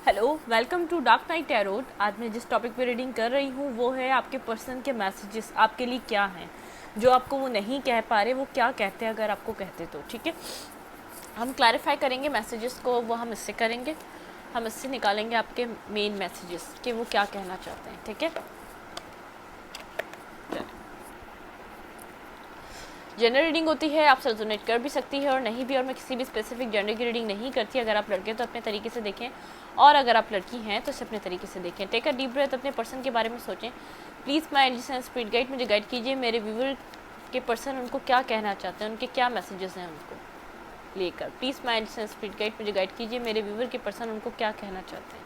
Hello, welcome to dark night tarot. आज मैं जिस टॉपिक पे रीडिंग कर रही हूँ वो है आपके पर्सन के मैसेजेस आपके लिए क्या हैं, जो आपको वो नहीं कह पा रहे, वो क्या कहते हैं अगर आपको कहते तो। ठीक है, हम क्लैरिफाई करेंगे मैसेजेस को, वो हम इससे करेंगे, हम इससे निकालेंगे आपके मेन मैसेजेस कि वो क्या कहना चाहते हैं। ठीक है, जनरल रीडिंग होती है, आपसे रेजोनेट कर भी सकती है और नहीं भी, और मैं किसी भी स्पेसिफिक जेंडर की रीडिंग नहीं करती। अगर आप लड़के तो अपने तरीके से देखें, और अगर आप लड़की हैं तो इसे अपने तरीके से देखें। टेक अ डीप ब्रेथ, अपने पर्सन के बारे में सोचें। Please my energy and spirit guide, मुझे गाइड कीजिए, मेरे व्यूअर के पर्सन उनको क्या कहना चाहते हैं, उनके क्या मैसेजेस हैं उनको लेकर। Please my energy and spirit guide, मुझे गाइड कीजिए, मेरे व्यूअर के पर्सन उनको क्या कहना चाहते हैं।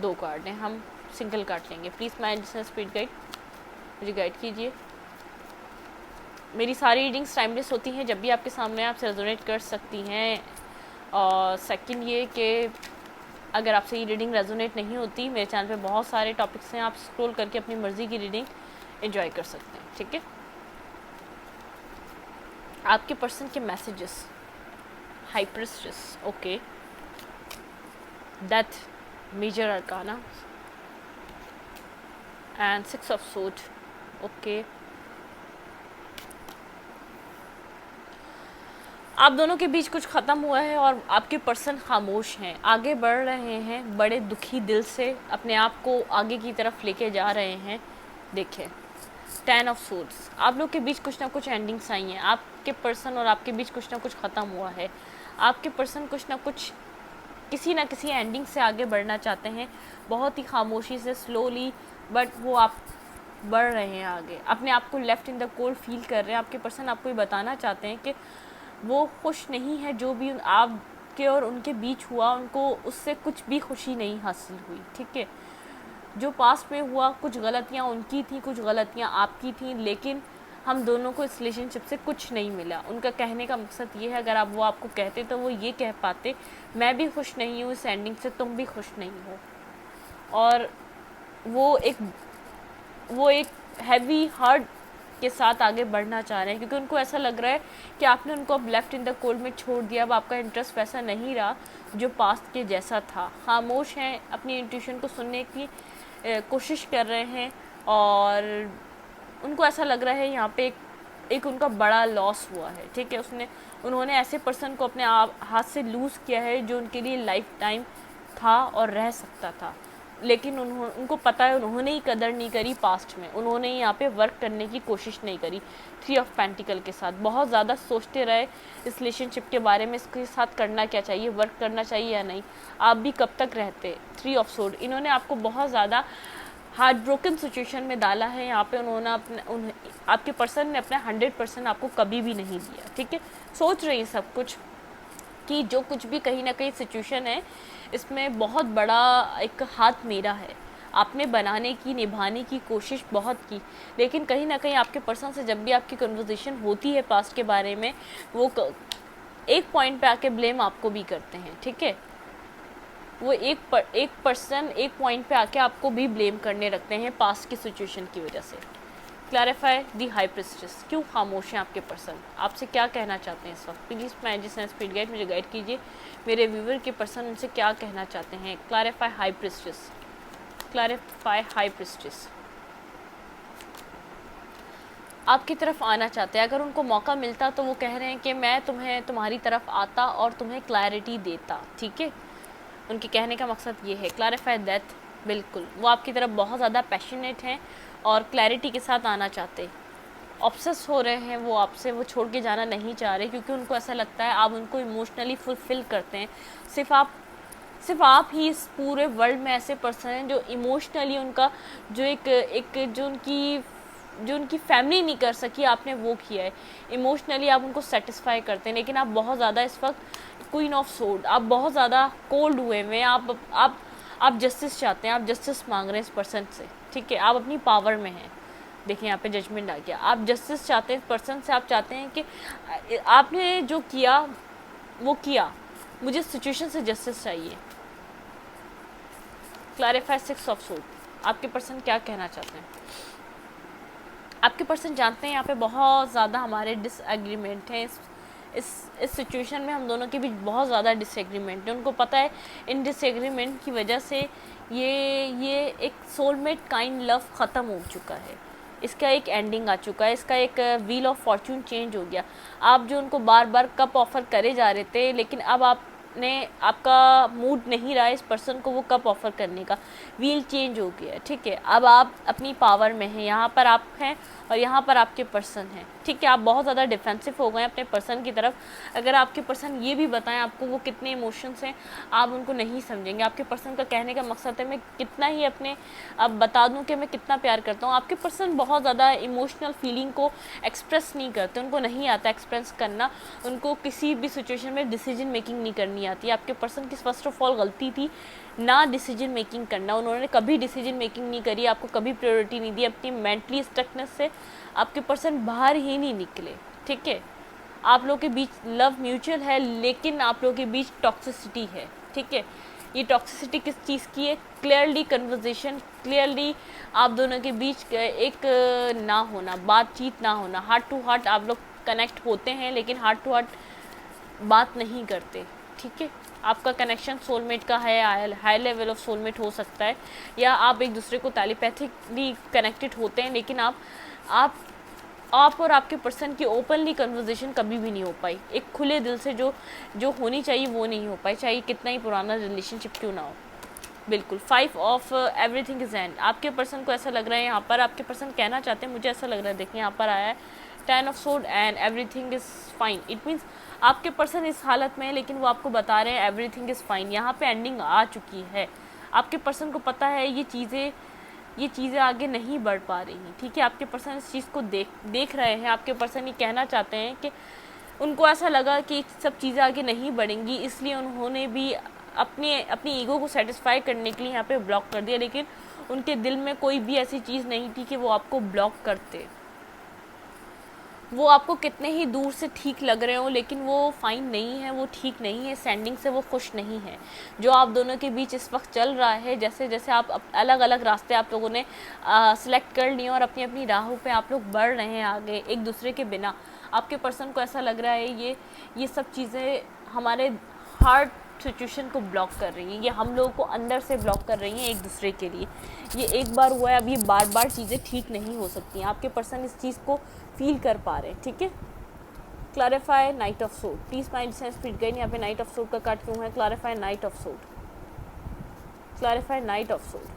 2 कार्ड हैं, हम सिंगल कार्ड लेंगे। Please my energy and spirit guide, मुझे गाइड कीजिए। मेरी सारी रीडिंग्स टाइमलेस होती हैं, जब भी आपके सामने आप रेजोनेट कर सकती हैं। और सेकंड ये कि अगर आपसे ये रीडिंग रेजोनेट नहीं होती, मेरे चैनल पे बहुत सारे टॉपिक्स हैं, आप स्क्रॉल करके अपनी मर्ज़ी की रीडिंग एंजॉय कर सकते हैं। ठीक है, आपके पर्सन के messages. High priestess, okay. Death, major arcana and 6 of sword, okay. आप दोनों के बीच कुछ ख़त्म हुआ है और आपके पर्सन खामोश हैं, आगे बढ़ रहे हैं बड़े दुखी दिल से, अपने आप को आगे की तरफ लेके जा रहे हैं। देखिए, 10 ऑफ सोर्ड्स, आप लोग के बीच कुछ ना कुछ एंडिंग्स आई हैं। आपके पर्सन और आपके बीच कुछ ना कुछ ख़त्म हुआ है। आपके पर्सन कुछ ना कुछ किसी ना किसी एंडिंग से आगे बढ़ना चाहते हैं, बहुत ही खामोशी से, स्लोली, बट वो आप बढ़ रहे हैं आगे। अपने आप को left in the cold feel कर रहे हैं। आपके पर्सन आपको ये बताना चाहते हैं कि वो खुश नहीं है, जो भी आपके और उनके बीच हुआ, उनको उससे कुछ भी खुशी नहीं हासिल हुई। ठीक है, जो पास्ट में हुआ, कुछ गलतियाँ उनकी थी, कुछ गलतियाँ आपकी थी, लेकिन हम दोनों को इस रिलेशनशिप से कुछ नहीं मिला। उनका कहने का मकसद ये है, अगर वो आपको कहते तो वो ये कह पाते, मैं भी खुश नहीं हूँ इस एंडिंग से, तुम भी खुश नहीं हो। और वो एक हैवी हार्ट के साथ आगे बढ़ना चाह रहे हैं, क्योंकि उनको ऐसा लग रहा है कि आपने उनको अब लेफ्ट इन द कोल्ड में छोड़ दिया। अब आपका इंटरेस्ट वैसा नहीं रहा जो पास्ट के जैसा था। खामोश हैं, अपनी इंट्यूशन को सुनने की कोशिश कर रहे हैं, और उनको ऐसा लग रहा है यहाँ पे एक उनका बड़ा लॉस हुआ है। ठीक है, उन्होंने ऐसे पर्सन को अपने हाथ से लूज़ किया है जो उनके लिए लाइफ टाइम था और रह सकता था, लेकिन उनको पता है उन्होंने ही कदर नहीं करी पास्ट में, उन्होंने यहाँ पे वर्क करने की कोशिश नहीं करी। 3 ऑफ पेंटिकल के साथ बहुत ज़्यादा सोचते रहे इस रिलेशनशिप के बारे में, इसके साथ करना क्या चाहिए, वर्क करना चाहिए या नहीं, आप भी कब तक रहते। 3 ऑफ सोर्ड, इन्होंने आपको बहुत ज़्यादा हार्ट ब्रोकन सिचुएशन में डाला है। यहाँ पे उन्होंने आपके पर्सन ने अपना 100% आपको कभी भी नहीं दिया। ठीक है, सोच रही है सब कुछ कि जो कुछ भी कहीं ना कहीं सिचुएशन है, इसमें बहुत बड़ा एक हाथ मेरा है। आपने बनाने की, निभाने की कोशिश बहुत की, लेकिन कहीं ना कहीं आपके पर्सन से जब भी आपकी कन्वर्सेशन होती है पास्ट के बारे में, वो एक पॉइंट पे आके ब्लेम आपको भी करते हैं। ठीक है, वो एक पर्सन एक पॉइंट पे आके आपको भी ब्लेम करने रखते हैं पास्ट की सिचुएशन की वजह से। क्लैरिफाई दी हाई प्रीस्टेस, क्यों खामोश हैं आपके पर्सन, आपसे क्या कहना चाहते हैं इस वक्त। Please my energy and spirit guide, मुझे गाइड कीजिए, मेरे व्यूवर के पर्सन उनसे क्या कहना चाहते हैं। Clarify high priestess, clarify high priestess. आपकी तरफ आना चाहते हैं, अगर उनको मौका मिलता तो वो कह रहे हैं कि मैं तुम्हारी तरफ आता और तुम्हें क्लैरिटी देता। ठीक है, उनके कहने का मकसद ये है। क्लैरिफाई डेथ, बिल्कुल वो आपकी तरफ बहुत ज़्यादा पैशनेट हैं और क्लैरिटी के साथ आना चाहते, ऑब्सेस हो रहे हैं वो आपसे, वो छोड़ के जाना नहीं चाह रहे, क्योंकि उनको ऐसा लगता है आप उनको इमोशनली फुलफ़िल करते हैं। सिर्फ आप ही इस पूरे वर्ल्ड में ऐसे पर्सन हैं जो इमोशनली उनका जो उनकी फैमिली नहीं कर सकी, आपने वो किया है। इमोशनली आप उनको सेटिस्फाई करते हैं, लेकिन आप बहुत ज़्यादा इस वक्त क्वीन ऑफ सोर्ड, आप बहुत ज़्यादा कोल्ड हुए हैं। आप जस्टिस चाहते हैं, आप जस्टिस मांग रहे हैं इस पर्सन से। ठीक है, आप अपनी पावर में हैं। देखिए यहाँ पे जजमेंट आ गया, आप जस्टिस चाहते हैं इस पर्सन से, आप चाहते हैं कि आपने जो किया वो किया, मुझे सिचुएशन से जस्टिस चाहिए। क्लैरिफाई 6 ऑफ सोर्ड, आपके पर्सन क्या कहना चाहते हैं। आपके पर्सन जानते हैं यहाँ पे बहुत ज़्यादा हमारे डिसएग्रीमेंट हैं इस सिचुएशन में हम दोनों के बीच बहुत ज़्यादा डिसएग्रीमेंट है। उनको पता है इन डिसएग्रीमेंट की वजह से ये एक सोलमेट काइंड लव ख़त्म हो चुका है, इसका एक एंडिंग आ चुका है, इसका एक व्हील ऑफ फॉर्चून चेंज हो गया। आप जो उनको बार बार कप ऑफ़र करे जा रहे थे, लेकिन अब आपका मूड नहीं रहा इस पर्सन को वो कप ऑफ़र करने का, व्हील चेंज हो गया है, ठीक है। अब आप अपनी पावर में हैं, यहाँ पर आप हैं और यहाँ पर आपके पर्सन हैं, ठीक है। आप बहुत ज़्यादा डिफेंसिव हो गए अपने पर्सन की तरफ। अगर आपके पर्सन ये भी बताएं आपको वो कितने इमोशंस हैं, आप उनको नहीं समझेंगे। आपके पर्सन का कहने का मकसद है मैं कितना ही अपने अब बता दूं कि मैं कितना प्यार करता हूँ। आपके पर्सन बहुत ज़्यादा इमोशनल फीलिंग को एक्सप्रेस नहीं करते, उनको नहीं आता एक्सप्रेस करना, उनको किसी भी सिचुएशन में डिसीजन मेकिंग नहीं करनी आती। आपके पर्सन की फर्स्ट ऑफ ऑल गलती थी ना डिसीजन मेकिंग करना, उन्होंने कभी डिसीजन मेकिंग नहीं करी, आपको कभी प्रायोरिटी नहीं दी। अपनी मेंटली स्टकनेस से आपके पर्सन बाहर ही नहीं निकले, ठीक है। आप लोगों के बीच लव म्यूचुअल है, लेकिन आप लोगों के बीच टॉक्सिसिटी है, ठीक है। ये टॉक्सिसिटी किस चीज़ की है? क्लियरली कन्वर्जेशन, क्लियरली आप दोनों के बीच एक ना होना, बातचीत ना होना। हार्ट टू हार्ट आप लोग कनेक्ट होते हैं, लेकिन हार्ट टू हार्ट बात नहीं करते, ठीक है। आपका कनेक्शन सोलमेट का है, हाई लेवल ऑफ सोलमेट हो सकता है, या आप एक दूसरे को टेलीपैथिकली कनेक्टेड होते हैं, लेकिन आप और आपके पर्सन की ओपनली कन्वर्जेशन कभी भी नहीं हो पाई। एक खुले दिल से जो होनी चाहिए वो नहीं हो पाई, चाहे कितना ही पुराना रिलेशनशिप क्यों ना हो। बिल्कुल 5 ऑफ एवरीथिंग इज एंड। आपके पर्सन को ऐसा लग रहा है, यहाँ पर आपके पर्सन कहना चाहते हैं, मुझे ऐसा लग रहा है, देखिए यहाँ पर आया है 10 of sword and everything is fine. It means आपके पर्सन इस हालत में है, लेकिन वो आपको बता रहे हैं एवरीथिंग इज़ फाइन। यहाँ पे एंडिंग आ चुकी है। आपके पर्सन को पता है ये चीज़ें आगे नहीं बढ़ पा रही हैं, ठीक है। आपके पर्सन इस चीज़ को देख रहे हैं। आपके पर्सन ये कहना चाहते हैं कि उनको ऐसा लगा कि सब चीज़ें आगे नहीं बढ़ेंगी, इसलिए उन्होंने भी अपनी ईगो को सेटिस्फाई करने के लिए यहाँ पे ब्लॉक कर दिया, लेकिन उनके दिल में कोई भी ऐसी चीज़ नहीं थी कि वो आपको ब्लॉक करते। वो आपको कितने ही दूर से ठीक लग रहे हो, लेकिन वो फाइन नहीं है, वो ठीक नहीं है, सेंडिंग से वो खुश नहीं है। जो आप दोनों के बीच इस वक्त चल रहा है, जैसे जैसे आप अलग अलग रास्ते आप लोगों ने सिलेक्ट कर लिए और अपनी अपनी राहों पे आप लोग बढ़ रहे हैं आगे एक दूसरे के बिना। आपके पर्सन को ऐसा लग रहा है ये सब चीज़ें हमारे हार्ट सिचुएशन को ब्लॉक कर रही हैं, ये हम लोगों को अंदर से ब्लॉक कर रही हैं एक दूसरे के लिए। ये एक बार हुआ है, अब ये बार बार चीज़ें ठीक नहीं हो सकती हैं। आपके पर्सन इस चीज़ को फील कर पा रहे हैं, ठीक है। Clarify night of sword. Please mind sense fit गई, यहाँ पे नाइट ऑफ सोर्ड का कार्ड क्यों है? Clarify night of sword, clarify night of sword.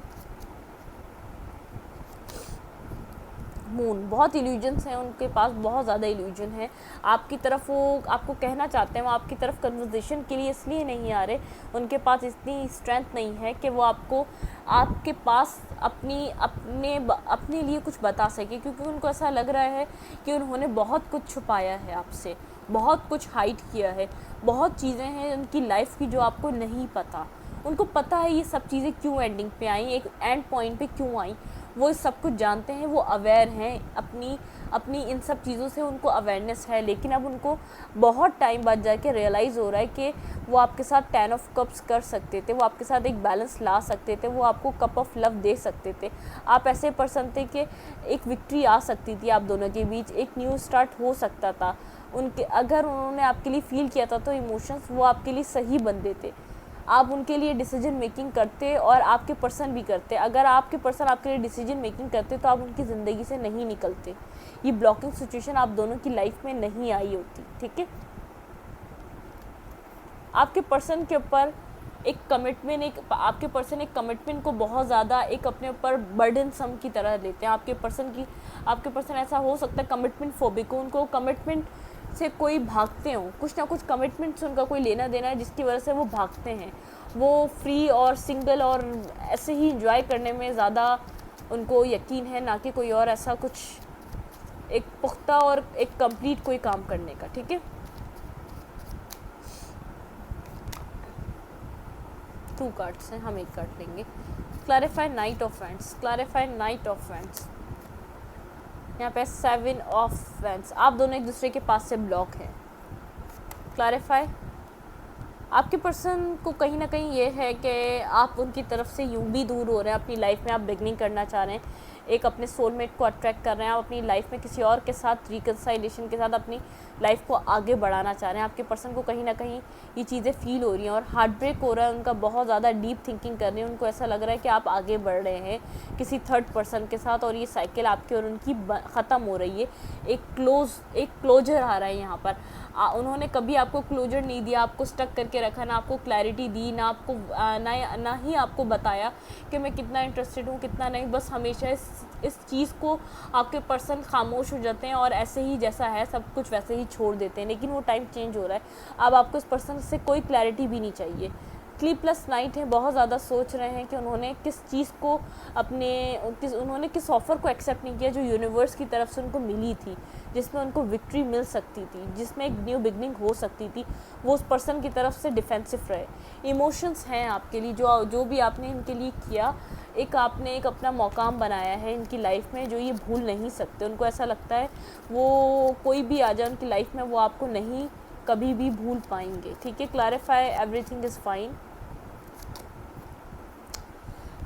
Moon, बहुत इल्यूजन्स हैं उनके पास, बहुत ज़्यादा इल्यूजन है आपकी तरफ। वो आपको कहना चाहते हैं, वो आपकी तरफ कन्वर्सेशन के लिए इसलिए नहीं आ रहे, उनके पास इतनी स्ट्रेंथ नहीं है कि वो आपके पास अपने लिए कुछ बता सके, क्योंकि उनको ऐसा लग रहा है कि उन्होंने बहुत कुछ छुपाया है आपसे, बहुत कुछ हाइड किया है, बहुत चीज़ें हैं उनकी लाइफ की जो आपको नहीं पता। उनको पता है ये सब चीज़ें क्यों एंडिंग पे आई, एक एंड पॉइंट पे क्यों आई, वो सब कुछ जानते हैं, वो अवेयर हैं अपनी इन सब चीज़ों से, उनको अवेयरनेस है। लेकिन अब उनको बहुत टाइम बाद जाके रियलाइज़ हो रहा है कि वो आपके साथ 10 ऑफ कप्स कर सकते थे, वो आपके साथ एक बैलेंस ला सकते थे, वो आपको कप ऑफ लव दे सकते थे। आप ऐसे पर्सन थे कि एक विक्ट्री आ सकती थी आप दोनों के बीच, एक न्यू स्टार्ट हो सकता था। अगर उन्होंने आपके लिए फील किया था तो इमोशंस वो आपके लिए सही बनते थे, आप उनके लिए डिसीजन मेकिंग करते और आपके पर्सन भी करते। अगर आपके पर्सन आपके लिए डिसीजन मेकिंग करते तो आप उनकी ज़िंदगी से नहीं निकलते, ये ब्लॉकिंग सिचुएशन आप दोनों की लाइफ में नहीं आई होती, ठीक है। आपके पर्सन के ऊपर एक कमिटमेंट, आपके पर्सन एक कमिटमेंट को बहुत ज़्यादा एक अपने ऊपर बर्डन सम की तरह लेते हैं। आपके पर्सन ऐसा हो सकता है कमिटमेंट फोबिक हो, उनको कमिटमेंट से कोई भागते हो, कुछ ना कुछ कमिटमेंट से उनका कोई लेना देना है जिसकी वजह से वो भागते हैं। वो फ्री और सिंगल और ऐसे ही इंजॉय करने में ज़्यादा उनको यकीन है, ना कि कोई और ऐसा कुछ एक पुख्ता और एक कंप्लीट कोई काम करने का, ठीक है। 2 कार्ड्स हैं, हम एक कार्ड लेंगे। Clarify night of wands, clarify night of wands. यहाँ पे 7 ऑफ वैंड्स। आप दोनों एक दूसरे के पास से ब्लॉक हैं। क्लैरिफाई, आपके पर्सन को कहीं ना कहीं ये है कि आप उनकी तरफ से यूं भी दूर हो रहे हैं, अपनी लाइफ में आप बिगनिंग करना चाह रहे हैं, एक अपने सोलमेट को अट्रैक्ट कर रहे हैं, आप अपनी लाइफ में किसी और के साथ रिकन्साइलेशन के साथ अपनी लाइफ को आगे बढ़ाना चाह रहे हैं। आपके पर्सन को कहीं ना कहीं ये चीज़ें फील हो रही हैं और हार्ट ब्रेक हो रहा है उनका, बहुत ज़्यादा डीप थिंकिंग कर रहे हैं। उनको ऐसा लग रहा है कि आप आगे बढ़ रहे हैं किसी थर्ड पर्सन के साथ और ये साइकिल आपकी और उनकी ख़त्म हो रही है। एक क्लोजर आ रहा है यहाँ पर। उन्होंने कभी आपको क्लोजर नहीं दिया, आपको स्टक करके रखा, ना आपको क्लैरिटी दी, ना ही आपको बताया कि मैं कितना इंटरेस्टेड हूँ कितना नहीं। बस हमेशा इस चीज़ को आपके पर्सन खामोश हो जाते हैं और ऐसे ही जैसा है सब कुछ वैसे ही छोड़ देते हैं। लेकिन वो टाइम चेंज हो रहा है, अब आपको इस पर्सन से कोई क्लैरिटी भी नहीं चाहिए। स्लीपलेस नाइट है, बहुत ज़्यादा सोच रहे हैं कि उन्होंने किस चीज़ को उन्होंने किस ऑफ़र को एक्सेप्ट नहीं किया जो यूनिवर्स की तरफ से उनको मिली थी, जिसमें उनको विक्ट्री मिल सकती थी, जिसमें एक न्यू बिगनिंग हो सकती थी। वो उस पर्सन की तरफ से डिफेंसिव रहे। इमोशंस हैं आपके लिए, जो भी आपने इनके लिए किया, आपने एक अपना मकाम बनाया है इनकी लाइफ में जो ये भूल नहीं सकते। उनको ऐसा लगता है वो कोई भी आ जाए उनकी लाइफ में वो आपको नहीं कभी भी भूल पाएंगे। ठीक है, clarify everything is fine.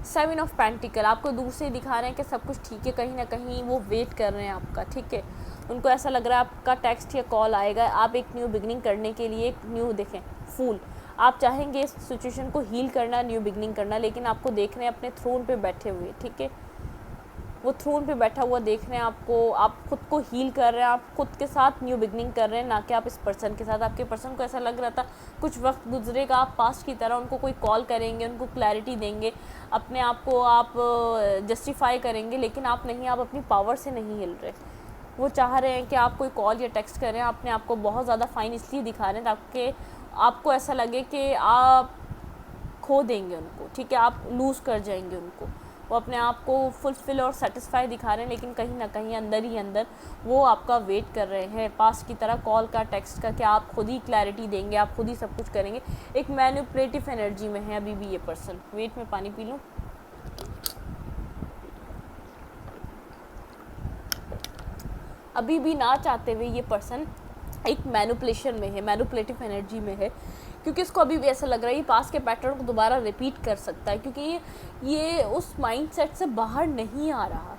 7 of pentacle आपको दूर से दिखा रहे हैं कि सब कुछ ठीक है, कहीं ना कहीं वो वेट कर रहे हैं आपका। ठीक है, उनको ऐसा लग रहा है आपका टेक्स्ट या कॉल आएगा, आप एक न्यू बिगनिंग करने के लिए एक न्यू देखें फूल, आप चाहेंगे इस सिचुएशन को हील करना, न्यू बिगनिंग करना, लेकिन आपको देख रहे हैं अपने थ्रोन पे बैठे हुए। ठीक है, वो थ्रोन पे बैठा हुआ देख रहे हैं आपको, आप खुद को हील कर रहे हैं, आप खुद के साथ न्यू बिगनिंग कर रहे हैं, ना कि आप इस पर्सन के साथ। आपके पर्सन को ऐसा लग रहा था कुछ वक्त गुजरेगा, आप पास्ट की तरह उनको कोई कॉल करेंगे, उनको क्लैरिटी देंगे, अपने आप को आप जस्टिफाई करेंगे, लेकिन आप नहीं, आप अपनी पावर से नहीं हिल रहे। वो चाह रहे हैं कि आप कोई कॉल या टेक्स्ट करें, अपने आप को बहुत ज़्यादा फाइन इसलिए दिखा रहे हैं ताकि आपको ऐसा लगे कि आप खो देंगे उनको। ठीक है, आप लूज़ कर जाएंगे उनको। वो अपने आप को फुलफिल और सेटिस्फाई दिखा रहे हैं, लेकिन कहीं ना कहीं अंदर ही अंदर वो आपका वेट कर रहे हैं, पास की तरह कॉल का, टेक्स्ट का, कि आप खुद ही क्लैरिटी देंगे, आप खुद ही सब कुछ करेंगे। एक मैनिपुलेटिव एनर्जी में है अभी भी ये पर्सन। वेट में पानी पी लूँ। अभी भी ना चाहते हुए ये पर्सन एक मैनिपुलेशन में है, मैनिपुलेटिव एनर्जी में है, क्योंकि इसको अभी भी ऐसा लग रहा है ये पास के पैटर्न को दोबारा रिपीट कर सकता है, क्योंकि ये उस माइंडसेट से बाहर नहीं आ रहा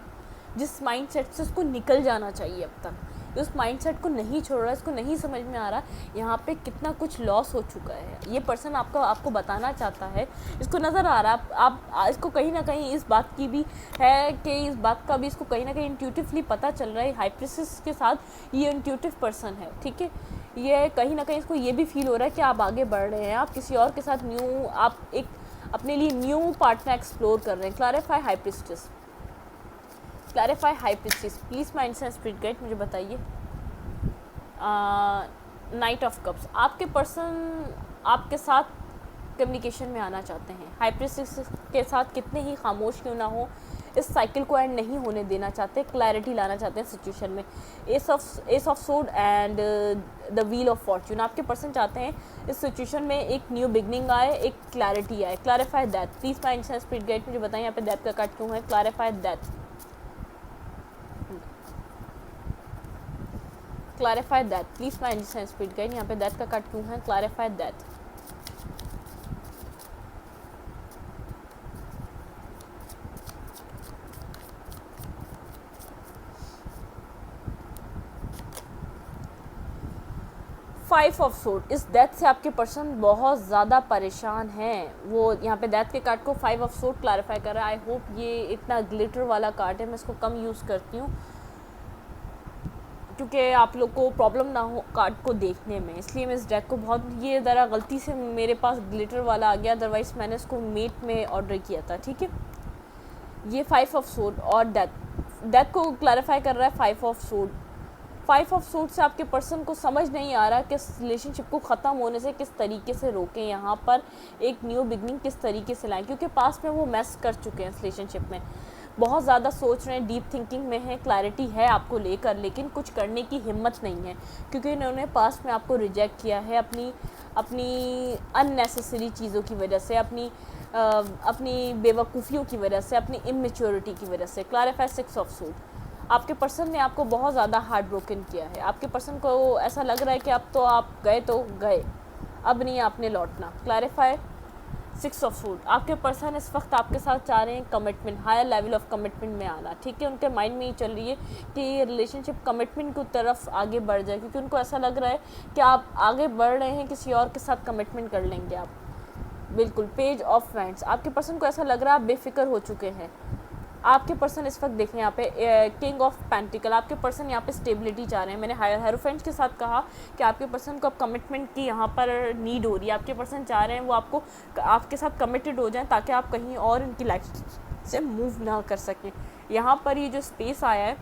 जिस माइंडसेट से उसको निकल जाना चाहिए। अब तक उस माइंडसेट को नहीं छोड़ रहा, इसको नहीं समझ में आ रहा यहाँ पे कितना कुछ लॉस हो चुका है। ये पर्सन आपको बताना चाहता है, इसको नज़र आ रहा है, आप इसको कहीं ना कहीं इस बात की भी है कि इस बात का भी इसको कहीं ना कहीं इंट्यूटिवली पता चल रहा है। हाई प्रिंसेस के साथ ये इंट्यूटिव पर्सन है। ठीक है, ये कहीं ना कहीं इसको ये भी फील हो रहा है कि आप आगे बढ़ रहे हैं, आप किसी और के साथ आप एक अपने लिए न्यू पार्टनर एक्सप्लोर कर रहे हैं। Clarify high priestess, clarify high priestess, please mind and spirit guide मुझे बताइए। नाइट ऑफ कप्स, आपके पर्सन आपके साथ कम्युनिकेशन में आना चाहते हैं। हाई प्रिस्टेस के साथ कितने ही खामोश क्यों ना हो, इस साइकिल को एंड नहीं होने देना चाहते, क्लैरिटी लाना चाहते हैं सिचुएशन में। S of sword and the wheel of Fortune, आपके पर्सन चाहते हैं इस सिचुएशन में एक न्यू बिगनिंग आए, एक क्लैरिटी आए। Clarify that, please mind and spirit guide मुझे बताएं यहाँ पे दैट का कट क्यों है। Clarify that, clarify that, please mind and spirit guide यहाँ पे दैट का कट क्यों है। Clarify that. Five of sword, इस डेथ से आपके पर्सन बहुत ज़्यादा परेशान हैं। वो यहाँ पे डेथ के कार्ड को 5 ऑफ सोर्ड क्लैरिफाई कर रहा है। आई होप ये इतना ग्लिटर वाला कार्ड है, मैं इसको कम यूज़ करती हूँ क्योंकि आप लोग को प्रॉब्लम ना हो कार्ड को देखने में, इसलिए मैं इस डेक को बहुत, ये ज़रा गलती से मेरे पास ग्लिटर वाला आ गया, अदरवाइज़ मैंने इसको मेट में ऑर्डर किया था। ठीक है, ये 5 ऑफ सोर्ड और डेथ को क्लैरिफाई कर रहा है 5 ऑफ सोर्ड। 5 ऑफ सोर्ड से आपके पर्सन को समझ नहीं आ रहा कि इस रिलेशनशिप को ख़त्म होने से किस तरीके से रोकें, यहाँ पर एक न्यू बिगनिंग किस तरीके से लाएं, क्योंकि पास्ट में वो मैस कर चुके हैं इस रिलेशनशिप में। बहुत ज़्यादा सोच रहे हैं, डीप थिंकिंग में है, क्लैरिटी है आपको लेकर, लेकिन कुछ करने की हिम्मत नहीं है क्योंकि इन्होंने पास्ट में आपको रिजेक्ट किया है अपनी अननेसेसरी चीज़ों की वजह से, अपनी बेवकूफ़ियों की वजह से, अपनी इमेच्योरिटी की वजह से। क्लैरिफाई 6 ऑफ सोर्ड, आपके पर्सन ने आपको बहुत ज़्यादा हार्ट ब्रोकन किया है। आपके पर्सन को ऐसा लग रहा है कि अब तो आप गए तो गए, अब नहीं आपने लौटना। क्लैरिफाई सिक्स ऑफ सूट, आपके पर्सन इस वक्त आपके साथ चाह रहे हैं commitment, higher level of commitment में आना, ठीक है। उनके माइंड में ये चल रही है कि ये रिलेशनशिप कमिटमेंट की तरफ आगे बढ़ जाए, क्योंकि उनको ऐसा लग रहा है कि आप आगे बढ़ रहे हैं, किसी और के साथ कमिटमेंट कर लेंगे आप। बिल्कुल, पेज ऑफ वैंड्स, आपके पर्सन को ऐसा लग रहा है आप बेफिक्र हो चुके हैं। आपके पर्सन इस वक्त देखें यहाँ पे किंग ऑफ पेंटिकल, आपके पर्सन यहाँ पे स्टेबिलिटी चाह रहे हैं। मैंने हेरोफेंट के साथ कहा कि आपके पर्सन को अब कमिटमेंट की यहाँ पर नीड हो रही है। आपके पर्सन चाह रहे हैं वो आपके साथ कमिटेड हो जाएं ताकि आप कहीं और इनकी लाइफ से मूव ना कर सकें। यहाँ पर ये जो स्पेस आया है,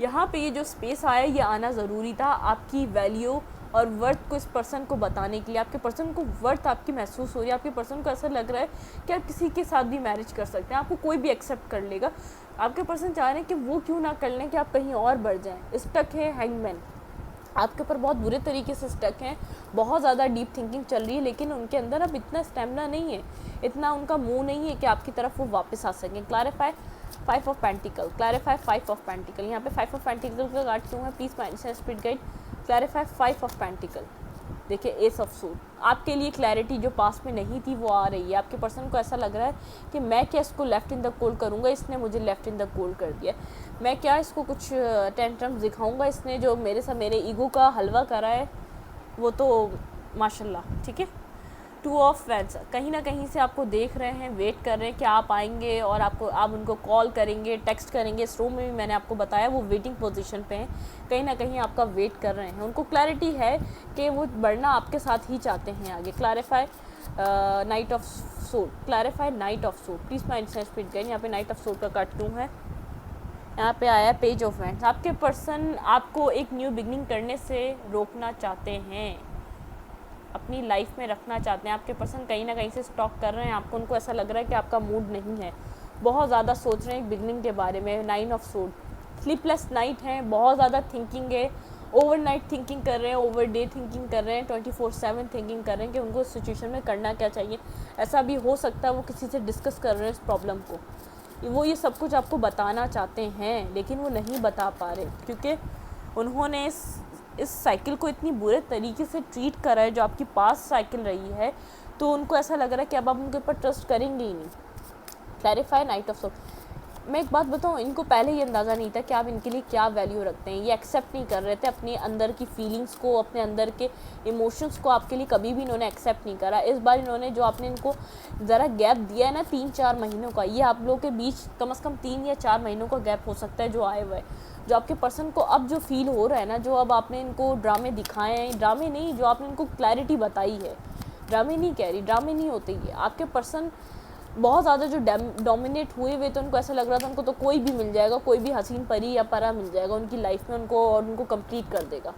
यहाँ पे ये जो स्पेस आया है ये आना ज़रूरी था आपकी वैल्यू और वर्थ को इस पर्सन को बताने के लिए। आपके पर्सन को वर्थ आपकी महसूस हो रही है, आपके पर्सन को ऐसा लग रहा है कि आप किसी के साथ भी मैरिज कर सकते हैं, आपको कोई भी एक्सेप्ट कर लेगा। आपके पर्सन चाह रहे हैं कि वो क्यों ना कर लें कि आप कहीं और बढ़ जाएं। स्टक है हैंगमैन, आपके ऊपर बहुत बुरे तरीके से स्टक हैं, बहुत ज़्यादा डीप थिंकिंग चल रही है, लेकिन उनके अंदर अब इतना स्टेमिना नहीं है, इतना उनका मुँह नहीं है कि आपकी तरफ वो वापस आ सकें। Clarify five of pentacle, clarify five of pentacle, यहाँ पे फाइव ऑफ पेंटिकल का कार्ड क्यों है, प्लीज़ माइंड से speed guide. Clarify five of pentacle, देखिए एस ऑफ सूट, आपके लिए क्लैरिटी जो पास में नहीं थी वो आ रही है। आपके पर्सन को ऐसा लग रहा है कि मैं क्या इसको लेफ़्ट इन द कोल्ड करूँगा, इसने मुझे लेफ़्ट इन द कोल्ड कर दिया, मैं क्या इसको कुछ टेंट्रम्स दिखाऊँगा, इसने जो मेरे ईगो का हलवा करा है वो तो माशाल्लाह, ठीक है। टू ऑफ वैंड्स, कहीं ना कहीं से आपको देख रहे हैं, वेट कर रहे हैं कि आप आएंगे और आप उनको कॉल करेंगे, टेक्स्ट करेंगे। इस रूम में भी मैंने आपको बताया वो वेटिंग पोजीशन पे हैं, कहीं ना कहीं आपका वेट कर रहे हैं। उनको क्लैरिटी है कि वो बढ़ना आपके साथ ही चाहते हैं आगे। Clarify night of suit, clarify night of suit, please mind से स्पीड गए। यहाँ पे नाइट ऑफ सूट का कट क्यों है, यहाँ पे आया पेज ऑफ वैंड्स। आपके पर्सन आपको एक न्यू बिगनिंग करने से रोकना चाहते हैं, अपनी लाइफ में रखना चाहते हैं। आपके पर्सन कहीं ना कहीं से स्टॉक कर रहे हैं आपको, उनको ऐसा लग रहा है कि आपका मूड नहीं है, बहुत ज़्यादा सोच रहे हैं बिगनिंग के बारे में। Nine of suit, sleepless night है, बहुत ज़्यादा थिंकिंग है, ओवरनाइट थिंकिंग कर रहे हैं, ओवर डे थिंकिंग कर रहे हैं, 24/7 थिंकिंग कर रहे हैं कि उनको इस सिचुएशन में करना क्या चाहिए। ऐसा भी हो सकता है वो किसी से डिस्कस कर रहे हैं इस प्रॉब्लम को, वो ये सब कुछ आपको बताना चाहते हैं लेकिन वो नहीं बता पा रहे, क्योंकि उन्होंने इस साइकिल को इतनी बुरे तरीके से ट्रीट करा है जो आपकी पास साइकिल रही है, तो उनको ऐसा लग रहा है कि अब आप उनके ऊपर ट्रस्ट करेंगे ही नहीं। क्लैरिफाई नाइट ऑफ सोर्ड, मैं एक बात बताऊँ, इनको पहले ये अंदाज़ा नहीं था कि आप इनके लिए क्या वैल्यू रखते हैं, ये एक्सेप्ट नहीं कर रहे थे अपने अंदर की फीलिंग्स को, अपने अंदर के इमोशंस को आपके लिए कभी भी इन्होंने एक्सेप्ट नहीं करा। इस बार इन्होंने जो आपने इनको ज़रा गैप दिया है ना 3-4 महीनों का, ये आप लोगों के बीच कम से कम 3 या 4 महीनों का गैप हो सकता है जो आए हुए है। जो आपके पर्सन को अब जो फील हो रहा है ना, जो अब आपने इनको ड्रामे दिखाए हैं, ड्रामे नहीं, जो आपने इनको क्लैरिटी बताई है, ड्रामे नहीं कह रही, ड्रामे नहीं होते ये। आपके पर्सन बहुत ज़्यादा जो डोमिनेट हुए हुए, तो उनको ऐसा लग रहा था उनको तो कोई भी मिल जाएगा, कोई भी हसीन परी या परा मिल जाएगा उनकी लाइफ में उनको, और उनको कंप्लीट कर देगा।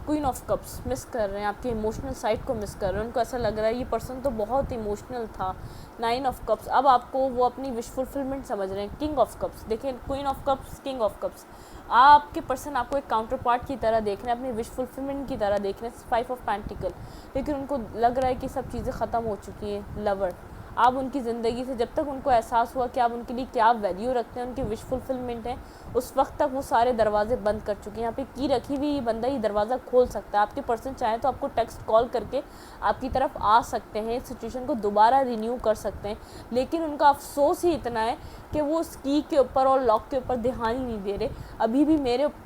क्वीन ऑफ कप्स, मिस कर रहे हैं, आपके इमोशनल साइड को मिस कर रहे हैं, उनको ऐसा लग रहा है ये पर्सन तो बहुत इमोशनल था। 9 ऑफ कप्स, अब आपको वो अपनी विश फुलफिलमेंट समझ रहे हैं। किंग ऑफ कप्स, देखिए queen of cups, king of cups, आपके पर्सन आपको एक काउंटर पार्ट की तरह देख रहे हैं, अपनी विश फुलफिलमेंट की तरह देख रहे हैं। 5 ऑफ पेंटिकल, लेकिन उनको लग रहा है कि सब चीज़ें ख़त्म हो चुकी हैं। लवर, आप उनकी ज़िंदगी से जब तक उनको एहसास हुआ कि आप उनके लिए क्या वैल्यू रखते हैं, उनकी विश फुलफिलमेंट है, उस वक्त तक वो सारे दरवाजे बंद कर चुके हैं। यहाँ पे की रखी हुई बंदा ये दरवाज़ा खोल सकता है। आपके पर्सन चाहे तो आपको टेक्स्ट कॉल करके आपकी तरफ आ सकते हैं, इस सिचुएशन को दोबारा रिन्यू कर सकते हैं, लेकिन उनका अफसोस ही इतना है कि वो उस की के ऊपर और लॉक के ऊपर ध्यान ही नहीं दे रहे। अभी भी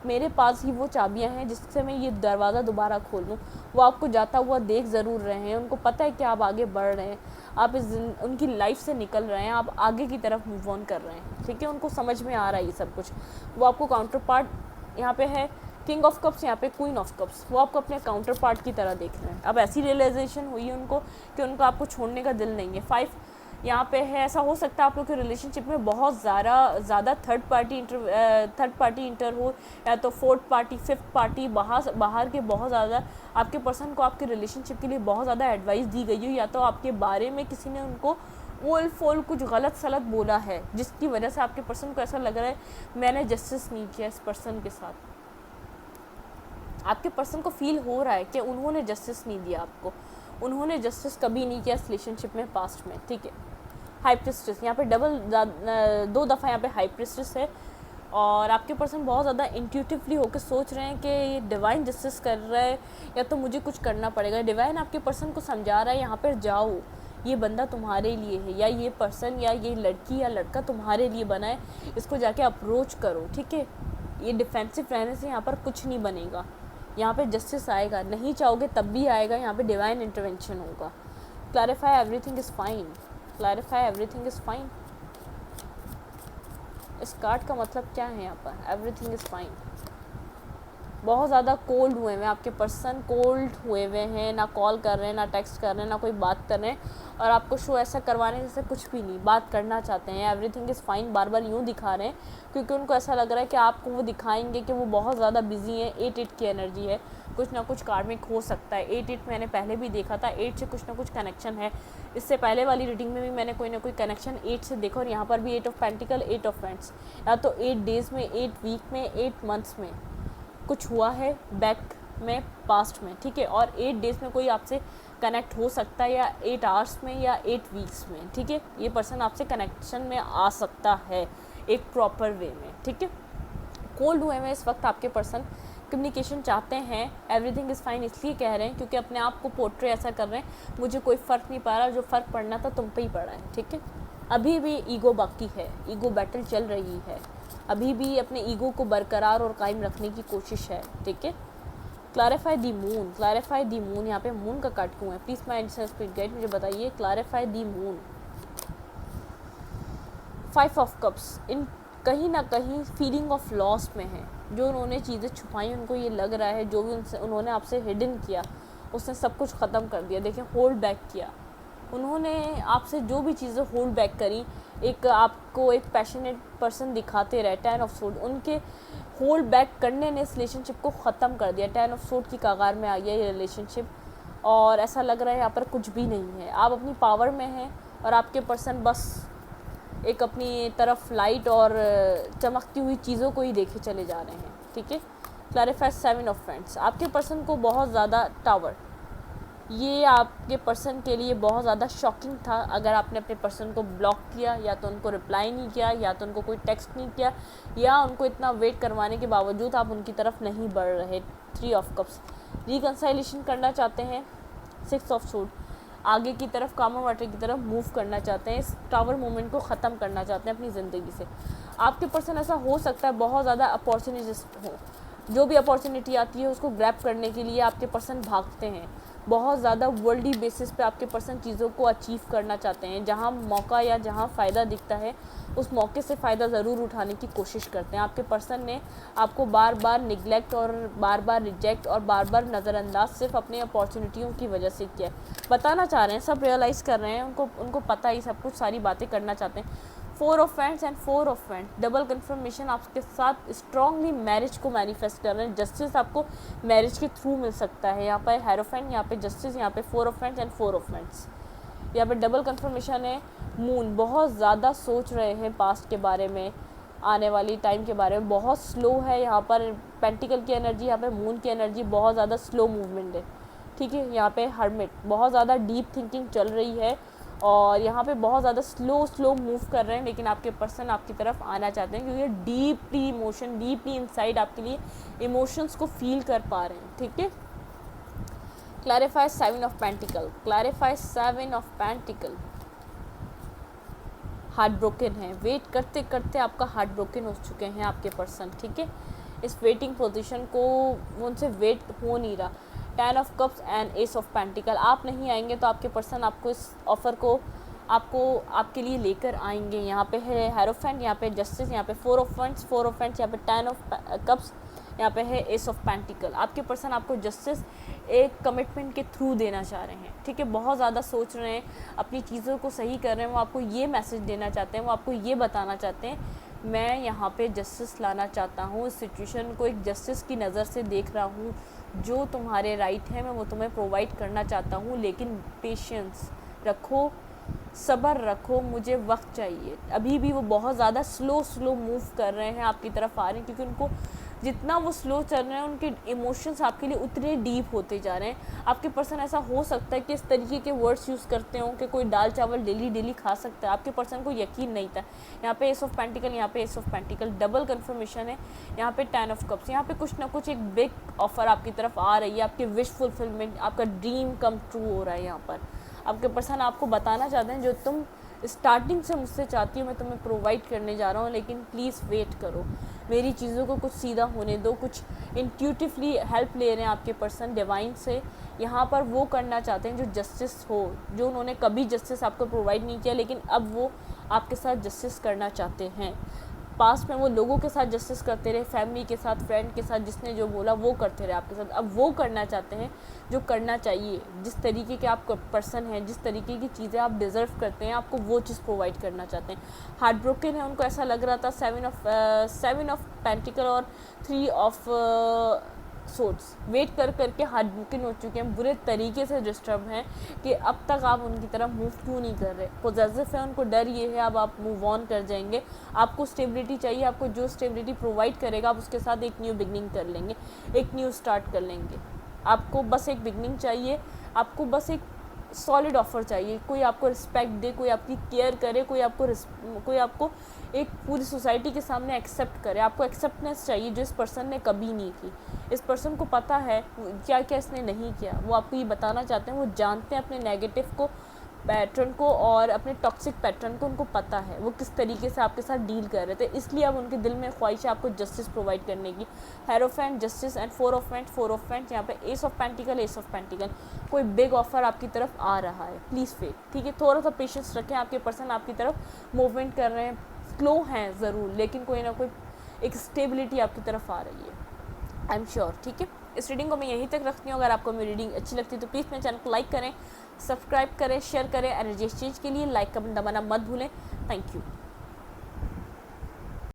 मेरे पास ही वो चाबियाँ हैं जिससे मैं ये दरवाज़ा दोबारा खोल लूँ। वो आपको जाता हुआ देख ज़रूर रहे हैं, उनको पता है कि आप आगे बढ़ रहे हैं, आप उनकी लाइफ से निकल रहे हैं, आप आगे की तरफ मूव ऑन कर रहे हैं, ठीक है। उनको समझ में आ रहा है ये सब कुछ। वो आपको काउंटर पार्ट यहाँ पे है किंग ऑफ कप्स, यहाँ पे क्वीन ऑफ कप्स, वो आपको अपने काउंटर पार्ट की तरह देख रहे हैं। अब ऐसी रियलाइजेशन हुई उनको कि उनको आपको छोड़ने का दिल नहीं है। 5 यहाँ पे है, ऐसा हो सकता है आप लोग के रिलेशनशिप में बहुत ज़्यादा थर्ड पार्टी इंटर हो, या तो फोर्थ पार्टी, फिफ्थ पार्टी, बाहर के बहुत ज़्यादा आपके पर्सन को आपके रिलेशनशिप के लिए बहुत ज़्यादा एडवाइस दी गई हो, या तो आपके बारे में किसी ने उनको ओल फोल कुछ गलत सलत बोला है, जिसकी वजह से आपके पर्सन को ऐसा लग रहा है मैंने जस्टिस नहीं किया इस पर्सन के साथ। आपके पर्सन को फील हो रहा है कि उन्होंने जस्टिस नहीं दिया आपको, उन्होंने जस्टिस कभी नहीं किया इस रिलेशनशिप में पास्ट में, ठीक है। हाई प्रिस्टेस, यहाँ पे 2 दफ़ा यहाँ पे हाई प्रिस्टेस है, और आपके पर्सन बहुत ज़्यादा इंट्यूटिवली होकर सोच रहे हैं कि ये डिवाइन जस्टिस कर रहा है या तो मुझे कुछ करना पड़ेगा। डिवाइन आपके पर्सन को समझा रहा है यहाँ पर जाओ, ये बंदा तुम्हारे लिए है, या ये पर्सन या ये लड़की या लड़का तुम्हारे लिए बना है, इसको जाके अप्रोच करो, ठीक है। ये डिफेंसिव रहने से यहाँ पर कुछ नहीं बनेगा, यहाँ पे जस्टिस आएगा, नहीं चाहोगे तब भी आएगा, यहाँ पे डिवाइन इंटरवेंशन होगा। Clarify everything is fine, clarify everything is fine. इस कार्ड का मतलब क्या है यहाँ पर? Everything is fine. बहुत ज़्यादा कोल्ड हुए हैं आपके पर्सन, कोल्ड हुए हुए हैं, ना कॉल कर रहे हैं, ना टेक्स्ट कर रहे हैं, ना कोई बात कर रहे हैं, और आपको शो ऐसा करवाने जैसे कुछ भी नहीं, बात करना चाहते हैं। एवरीथिंग इज़ फाइन बार बार यूँ दिखा रहे हैं क्योंकि उनको ऐसा लग रहा है कि आपको वो दिखाएंगे कि वो बहुत ज़्यादा बिजी है। 8 की एनर्जी है, कुछ ना कुछ कार्मिक हो सकता है। 8 मैंने पहले भी देखा था, 8 से कुछ ना कुछ कनेक्शन है। इससे पहले वाली रीडिंग में भी मैंने कोई ना कोई कनेक्शन 8 से देखा, और यहाँ पर भी 8 ऑफ पेंटिकल, 8 ऑफ फ्रेंड्स, या तो 8 डेज़ में, 8 वीक में, 8 मंथ्स में कुछ हुआ है बैक में, पास्ट में, ठीक है। और 8 डेज़ में कोई आपसे कनेक्ट हो सकता है, या 8 आवर्स में, या 8 वीक्स में, ठीक है। ये पर्सन आपसे कनेक्शन में आ सकता है एक प्रॉपर वे में, ठीक है। कोल्ड हुए में इस वक्त आपके पर्सन कम्युनिकेशन चाहते हैं। एवरीथिंग इज़ फाइन इसलिए कह रहे हैं क्योंकि अपने आप को पोर्ट्रे ऐसा कर रहे हैं, मुझे कोई फ़र्क नहीं पड़ रहा, जो फ़र्क पड़ना था तुम पे ही पड़ा है, ठीक है। अभी भी ईगो बाकी है, ईगो बैटल चल रही है, अभी भी अपने ईगो को बरकरार और कायम रखने की कोशिश है, ठीक है। Clarify the moon, clarify the moon. यहाँ पे मून का कार्ड क्यों है? प्लीज़ माय स्पिरिट गाइड मुझे बताइए। Clarify the moon, 5 of cups. इन कहीं ना कहीं फीलिंग ऑफ लॉस में है। जो उन्होंने चीज़ें छुपाई, उनको ये लग रहा है जो भी उन्होंने आपसे हिडन किया उसने सब कुछ ख़त्म कर दिया। देखिए, होल्ड बैक किया उन्होंने आपसे, जो भी चीज़ें होल्ड बैक करी, एक आपको एक पैशनेट पर्सन दिखाते रहे। 10 ऑफ सोर्ड, उनके होल्ड बैक करने ने इस रिलेशनशिप को ख़त्म कर दिया। 10 ऑफ सोर्ड की कगार में आई है ये रिलेशनशिप, और ऐसा लग रहा है यहाँ पर कुछ भी नहीं है। आप अपनी पावर में हैं और आपके पर्सन बस एक अपनी तरफ लाइट और चमकती हुई चीज़ों को ही देखे चले जा रहे हैं, ठीक है। Clarify 7 of friends. आपके पर्सन को बहुत ज़्यादा टावर, ये आपके पर्सन के लिए बहुत ज़्यादा शॉकिंग था अगर आपने अपने पर्सन को ब्लॉक किया, या तो उनको रिप्लाई नहीं किया, या तो उनको कोई टेक्स्ट नहीं किया, या उनको इतना वेट करवाने के बावजूद आप उनकी तरफ नहीं बढ़ रहे। 3 ऑफ कप्स, रिकन्साइलेशन करना चाहते हैं। 6 ऑफ सूट, आगे की तरफ, कामर वाटर की तरफ मूव करना चाहते हैं, इस टावर मूवमेंट को ख़त्म करना चाहते हैं अपनी ज़िंदगी से। आपके पर्सन, ऐसा हो सकता है बहुत ज़्यादा अपॉर्चुनिटिस्ट हो, जो भी अपॉर्चुनिटी आती है उसको ग्रैब करने के लिए आपके पर्सन भागते हैं। बहुत ज़्यादा वर्ल्डी बेसिस पे आपके पर्सन चीज़ों को अचीव करना चाहते हैं। जहाँ मौका या जहाँ फ़ायदा दिखता है उस मौके से फ़ायदा ज़रूर उठाने की कोशिश करते हैं। आपके पर्सन ने आपको बार बार निगलेक्ट और बार बार रिजेक्ट और बार बार नज़रअंदाज सिर्फ अपनी अपॉर्चुनिटियों की वजह से किया। बताना चाह रहे हैं, सब रियलाइज़ कर रहे हैं, उनको पता ही सब कुछ, सारी बातें करना चाहते हैं। 4 of friends and 4 of friends, double confirmation आपके साथ स्ट्रांगली मैरिज को मैनिफेस्ट कर रहे हैं। जस्टिस आपको मैरिज के थ्रू मिल सकता है। यहाँ पर हेरोफेंट, यहाँ पे जस्टिस, यहाँ पे 4 of friends and 4 of friends. यहाँ पे डबल कन्फर्मेशन है। मून, बहुत ज़्यादा सोच रहे हैं पास्ट के बारे में, आने वाली टाइम के बारे में, बहुत स्लो है। यहाँ पर पेंटिकल की एनर्जी, यहाँ पे मून की एनर्जी, बहुत ज़्यादा स्लो मूवमेंट है, ठीक है। यहाँ पे हर्मिट, बहुत ज़्यादा डीप थिंकिंग चल रही है, और यहाँ पे बहुत ज़्यादा स्लो मूव कर रहे हैं, लेकिन आपके पर्सन आपकी तरफ आना चाहते हैं क्योंकि डीपली इमोशन, डीपली इनसाइड आपके लिए इमोशंस को फील कर पा रहे हैं, ठीक है। Clarify 7 of pentacle, clarify 7 of pentacle. Heart broken है, वेट करते करते आपका हार्ट ब्रोकन हो चुके हैं आपके पर्सन, ठीक है। इस वेटिंग पोजीशन को उनसे वेट हो नहीं रहा। 10 of cups and S of pentacle, आप नहीं आएंगे तो आपके पर्सन आपको इस ऑफ़र को आपके लिए लेकर आएंगे। यहाँ पे है हेरोफेंट, यहाँ पे जस्टिस, यहाँ पे 4 ऑफ फ्रेंड्स, 4 ऑफ फ्रेंड्स, यहाँ पे 10 ऑफ कप्स, यहाँ पे है एस ऑफ पेंटिकल। आपके पर्सन आपको जस्टिस एक कमिटमेंट के थ्रू देना चाह रहे हैं, ठीक है। बहुत ज़्यादा सोच रहे हैं, अपनी चीज़ों को सही कर रहे हैं। वो आपको ये मैसेज देना चाहते हैं, वो आपको ये बताना चाहते हैं, मैं यहाँ पे जस्टिस लाना चाहता हूँ, इस सिचुएशन को एक जस्टिस की नज़र से देख रहा हूँ, जो तुम्हारे राइट है मैं वो तुम्हें प्रोवाइड करना चाहता हूँ, लेकिन पेशेंस रखो, सब्र रखो, मुझे वक्त चाहिए। अभी भी वो बहुत ज़्यादा स्लो मूव कर रहे हैं, आपकी तरफ आ रहे हैं, क्योंकि उनको जितना वो स्लो चल रहे हैं उनके इमोशंस आपके लिए उतने डीप होते जा रहे हैं। आपके पर्सन ऐसा हो सकता है कि इस तरीके के वर्ड्स यूज़ करते हो कि कोई दाल चावल डेली खा सकता है, आपके पर्सन को यकीन नहीं था। यहाँ पे एस ऑफ पेंटिकल, यहाँ पे ace of pentacle, double confirmation है। यहाँ पे 10 ऑफ कप्स, यहाँ पे कुछ ना कुछ एक बिग ऑफर आपकी तरफ आ रही है, आपकी विश फुलफिलमेंट, आपका ड्रीम कम ट्रू हो रहा है। यहाँ पर आपके पर्सन आपको बताना चाहते हैं जो तुम स्टार्टिंग से मुझसे चाहती हो मैं तुम्हें प्रोवाइड करने जा रहा हूँ, लेकिन प्लीज़ वेट करो, मेरी चीज़ों को कुछ सीधा होने दो। कुछ इंट्यूटिवली हेल्प ले रहे हैं आपके पर्सन डिवाइन से। यहाँ पर वो करना चाहते हैं जो जस्टिस हो, जो उन्होंने कभी जस्टिस आपको प्रोवाइड नहीं किया, लेकिन अब वो आपके साथ जस्टिस करना चाहते हैं। पास्ट में वो लोगों के साथ जस्टिस करते रहे, फैमिली के साथ, फ्रेंड के साथ, जिसने जो बोला वो करते रहे आपके साथ। अब वो करना चाहते हैं जो करना चाहिए, जिस तरीके के आप पर्सन हैं, जिस तरीके की चीज़ें आप डिज़र्व करते हैं, आपको वो चीज़ प्रोवाइड करना चाहते हैं। हार्ट ब्रोकन है, उनको ऐसा लग रहा था 7 ऑफ पेंटिकल और 3 ऑफ सोर्ड्स वेट कर करके हार्ट ब्रोकन हो चुके हैं, बुरे तरीके से डिस्टर्ब हैं कि अब तक आप उनकी तरफ मूव क्यों नहीं कर रहे। पॉजिटिव है, उनको डर ये है अब आप मूव ऑन कर जाएंगे। आपको स्टेबिलिटी चाहिए, आपको जो स्टेबिलिटी प्रोवाइड करेगा आप उसके साथ एक न्यू बिगनिंग कर लेंगे, एक न्यू स्टार्ट कर लेंगे। आपको बस एक बिगनिंग चाहिए, आपको बस एक सॉलिड ऑफर चाहिए, कोई आपको रिस्पेक्ट दे, कोई आपकी केयर करे, कोई आपको एक पूरी सोसाइटी के सामने एक्सेप्ट करे। आपको एक्सेप्टनेस चाहिए जो इस पर्सन ने कभी नहीं की। इस पर्सन को पता है क्या क्या इसने नहीं किया, वो आपको ये बताना चाहते हैं। वो जानते हैं अपने नेगेटिव को, पैटर्न को और अपने टॉक्सिक पैटर्न को, उनको पता है वो किस तरीके से आपके साथ डील कर रहे थे, इसलिए अब उनके दिल में ख्वाहिश है आपको जस्टिस प्रोवाइड करने की। Hierophant, justice and 4 of pent, यहाँ पे एस ऑफ पेंटिकल। कोई बिग ऑफर आपकी तरफ आ रहा है, प्लीज़ वेट, ठीक है। थोड़ा सा पेशेंस रखें, आपके पर्सन आपकी तरफ मूवमेंट कर रहे हैं, स्लो हैं ज़रूर, लेकिन कोई ना कोई एक स्टेबिलिटी आपकी तरफ आ रही है, आई एम श्योर, ठीक है। इस रीडिंग को मैं यहीं तक रखती हूँ। अगर आपको मेरी रीडिंग अच्छी लगती है तो प्लीज़ मेरे चैनल को लाइक करें, सब्सक्राइब करें, शेयर करें। एनर्जी एक्सचेंज के लिए लाइक का बटन दबाना मत भूलें। Thank you.